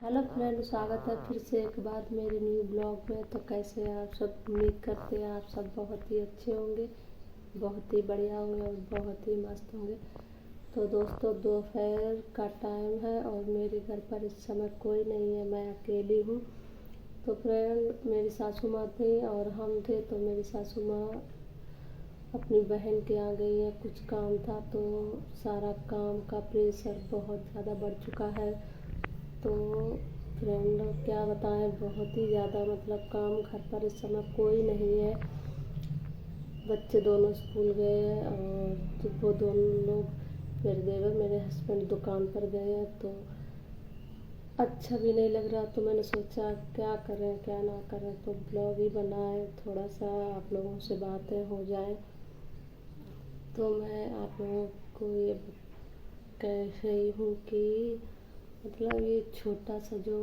Hello friend, स्वागत है फिर से एक बार मेरे न्यू ब्लॉग में। तो कैसे हैं आप सब? उम्मीद करते हैं आप सब बहुत ही अच्छे होंगे, बहुत ही बढ़िया होंगे और बहुत ही मस्त होंगे। तो दोस्तों, दोपहर का टाइम है और मेरे घर पर इस समय कोई नहीं है, मैं अकेली हूँ। तो फ्रेंड, मेरी सासू माँ थी और हम थे। तो मेरी सासू माँ अपनी बहन के यहाँ गई है, कुछ काम था। तो सारा काम का प्रेशर बहुत ज़्यादा बढ़ चुका है। तो फ्रेंड, क्या बताएं, बहुत ही ज़्यादा मतलब काम। घर पर इस समय कोई नहीं है, बच्चे दोनों स्कूल गए हैं और तो वो दोनों लोग, मेरे देवर मेरे हस्बैंड दुकान पर गए हैं। तो अच्छा भी नहीं लग रहा। तो मैंने सोचा क्या करें क्या ना करें, तो ब्लॉग ही बनाए, थोड़ा सा आप लोगों से बातें हो जाए। तो मैं आप लोगों को ये कह रही हूँ कि मतलब ये छोटा सा जो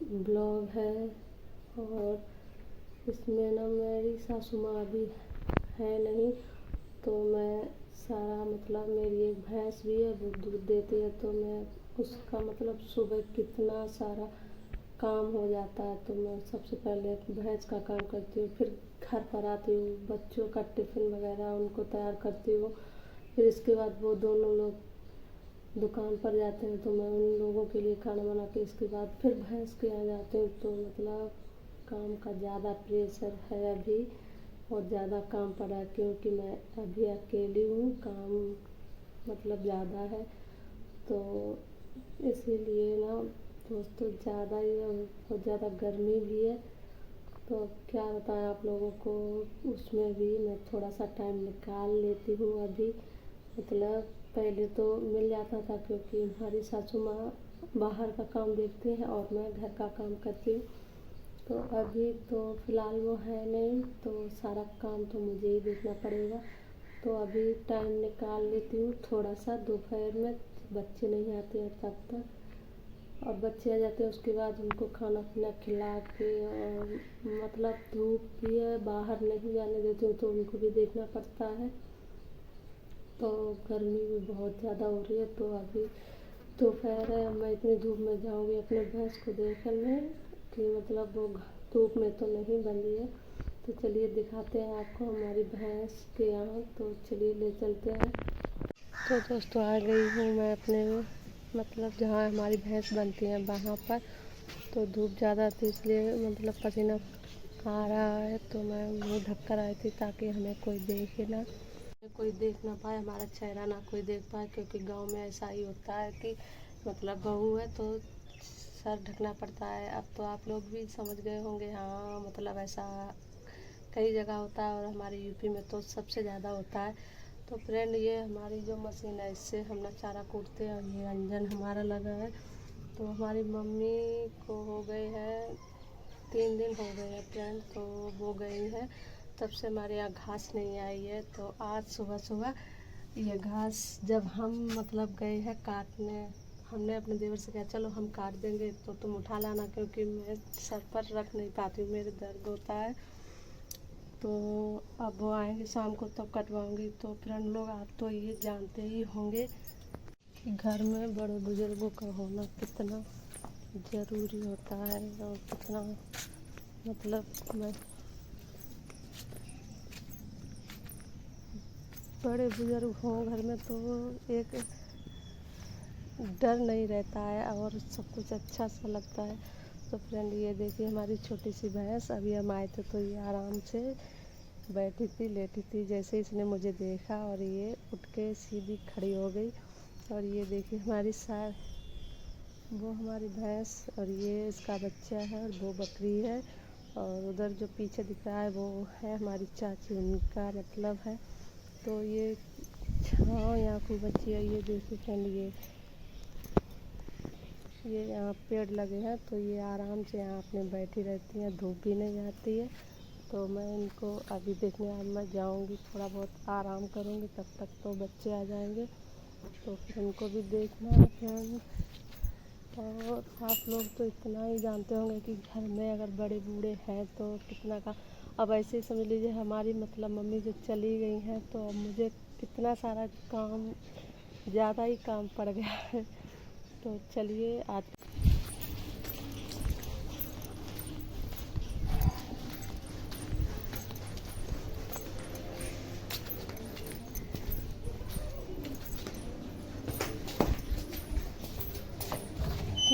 ब्लॉग है, और इसमें ना मेरी सासू माँ भी है नहीं। तो मैं सारा मतलब, मेरी एक भैंस भी है, वो दूध देती है। तो मैं उसका मतलब सुबह कितना सारा काम हो जाता है। तो मैं सबसे पहले भैंस का काम करती हूँ, फिर घर पर आती हूँ, बच्चों का टिफ़िन वगैरह उनको तैयार करती हूँ। फिर इसके बाद वो दोनों लोग दुकान पर जाते हैं, तो मैं उन लोगों के लिए खाना बना के इसके बाद फिर भैंस के यहाँ जाती हूँ। तो मतलब काम का ज़्यादा प्रेशर है अभी, और ज़्यादा काम पड़ा है क्योंकि मैं अभी अकेली हूँ। काम मतलब ज़्यादा है, तो इसीलिए ना दोस्तों ज़्यादा ही है, बहुत ज़्यादा गर्मी भी है। तो अब क्या बताएं आप लोगों को, उसमें भी मैं थोड़ा सा टाइम निकाल लेती हूँ अभी। मतलब पहले तो मिल जाता था क्योंकि हमारी सासू माँ बाहर का काम देखती हैं और मैं घर का काम करती हूँ। तो अभी तो फ़िलहाल वो है नहीं, तो सारा काम तो मुझे ही देखना पड़ेगा। तो अभी टाइम निकाल लेती हूँ थोड़ा सा दोपहर में, बच्चे नहीं आते हैं तब तक। और बच्चे आ जाते हैं उसके बाद उनको खाना पीना खिला के, और मतलब धूप भी है, बाहर नहीं जाने देती हूँ, तो उनको भी देखना पड़ता है। तो गर्मी भी बहुत ज़्यादा हो रही है। तो अभी दोपहर है, मैं इतनी धूप में जाऊँगी अपने भैंस को देखने कि मतलब वो धूप में तो नहीं बंधी है। तो चलिए दिखाते हैं आपको हमारी भैंस के यहाँ। तो चलिए ले चलते हैं। तो दोस्तों, आ गई हूँ मैं अपने मतलब जहाँ हमारी भैंस बनती है वहाँ पर। तो धूप ज़्यादा थी इसलिए मतलब पसीना आ रहा है। तो मैं मुँह ढक कर आई थी ताकि हमें कोई देखे ना, कोई देख ना पाए, हमारा चेहरा ना कोई देख पाए। क्योंकि गांव में ऐसा ही होता है कि मतलब बहू है तो सर ढकना पड़ता है। अब तो आप लोग भी समझ गए होंगे, हाँ मतलब ऐसा कई जगह होता है और हमारे यूपी में तो सबसे ज़्यादा होता है। तो फ्रेंड, ये हमारी जो मशीन है, इससे हम ना चारा कूटते हैं और ये इंजन हमारा लगा है। तो हमारी मम्मी को हो गए हैं 3 दिन हो गए हैं फ्रेंड। तो वो गई है, तब से हमारे यहाँ घास नहीं आई है। तो आज सुबह सुबह ये घास जब हम मतलब गए हैं काटने, हमने अपने देवर से कहा चलो हम काट देंगे तो तुम उठा लाना, क्योंकि मैं सर पर रख नहीं पाती हूँ, मेरे दर्द होता है। तो अब वो आएंगे शाम को तब कटवाऊँगी। तो फ्रेंड लोग, आप तो ये जानते ही होंगे कि घर में बड़े बुजुर्गों का होना कितना ज़रूरी होता है, और कितना मतलब मैं बड़े बुजुर्ग हों घर में तो एक डर नहीं रहता है और सब कुछ अच्छा सा लगता है। तो फ्रेंड, ये देखिए हमारी छोटी सी भैंस, अभी हम आए थे तो ये आराम से बैठी थी, लेटी थी। जैसे इसने मुझे देखा और ये उठ के सीधी खड़ी हो गई। और ये देखिए हमारी वो हमारी भैंस, और ये इसका बच्चा है, और वो बकरी है। और उधर जो पीछे दिख रहा है वो है हमारी चाची, उनका मतलब है। तो ये छाँव यहाँ खूब अच्छी है। ये देखिए फ्रेंड, ये यहाँ पेड़ लगे हैं तो ये आराम से यहाँ अपने बैठी रहती हैं, धूप भी नहीं आती है। तो मैं इनको अभी देखने अब मैं जाऊँगी, थोड़ा बहुत आराम करूँगी, तब तक तो बच्चे आ जाएंगे। तो फिर उनको भी देखना है फ्रेंड। और आप लोग तो इतना ही जानते होंगे कि घर में अगर बड़े बूढ़े हैं तो कितना का, अब ऐसे ही समझ लीजिए हमारी मतलब मम्मी जो चली गई हैं, तो अब मुझे कितना सारा काम, ज़्यादा ही काम पड़ गया है। तो चलिए आज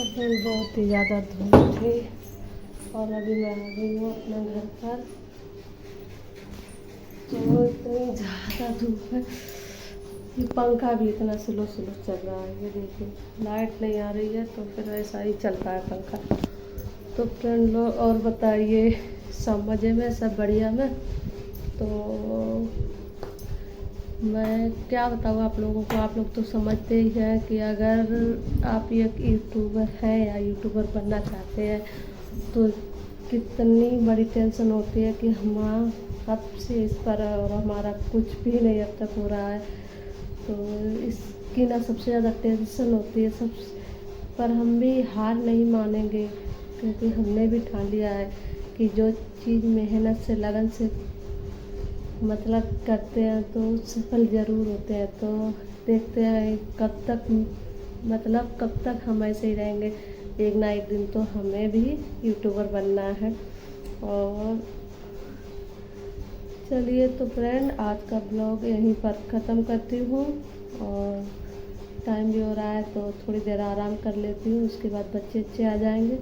तो फ्रेंड बहुत ही ज़्यादा धूप थी और अभी मैं आ गई हूँ अपने घर पर। तो इतनी ज़्यादा धूप है, ये पंखा भी इतना स्लो स्लो चल रहा है। ये देखिए लाइट नहीं आ रही है तो फिर ऐसा ही चलता है पंखा। तो फ्रेंड लोग और बताइए, सब मज़े में, सब बढ़िया में। तो मैं क्या बताऊँ आप लोगों को, आप लोग तो समझते ही हैं कि अगर आप एक यूट्यूबर हैं या यूट्यूबर बनना चाहते हैं तो कितनी बड़ी टेंशन होती है कि हम कब से इस पर और हमारा कुछ भी नहीं अब तक हो रहा है। तो इसकी ना सबसे ज़्यादा टेंशन होती है सब, पर हम भी हार नहीं मानेंगे क्योंकि हमने भी ठान लिया है कि जो चीज़ मेहनत से लगन से मतलब करते हैं तो सफल ज़रूर होते हैं। तो देखते हैं कब तक, मतलब कब तक हम ऐसे ही रहेंगे। एक ना एक दिन तो हमें भी यूट्यूबर बनना है। और चलिए तो फ्रेंड आज का ब्लॉग यहीं पर ख़त्म करती हूँ और टाइम भी हो रहा है तो थोड़ी देर आराम कर लेती हूँ, उसके बाद बच्चे आ जाएंगे।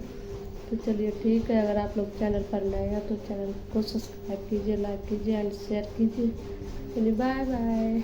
तो चलिए ठीक है, अगर आप लोग चैनल पर नए हैं तो चैनल को सब्सक्राइब कीजिए, लाइक कीजिए एंड शेयर कीजिए। चलिए बाय बाय।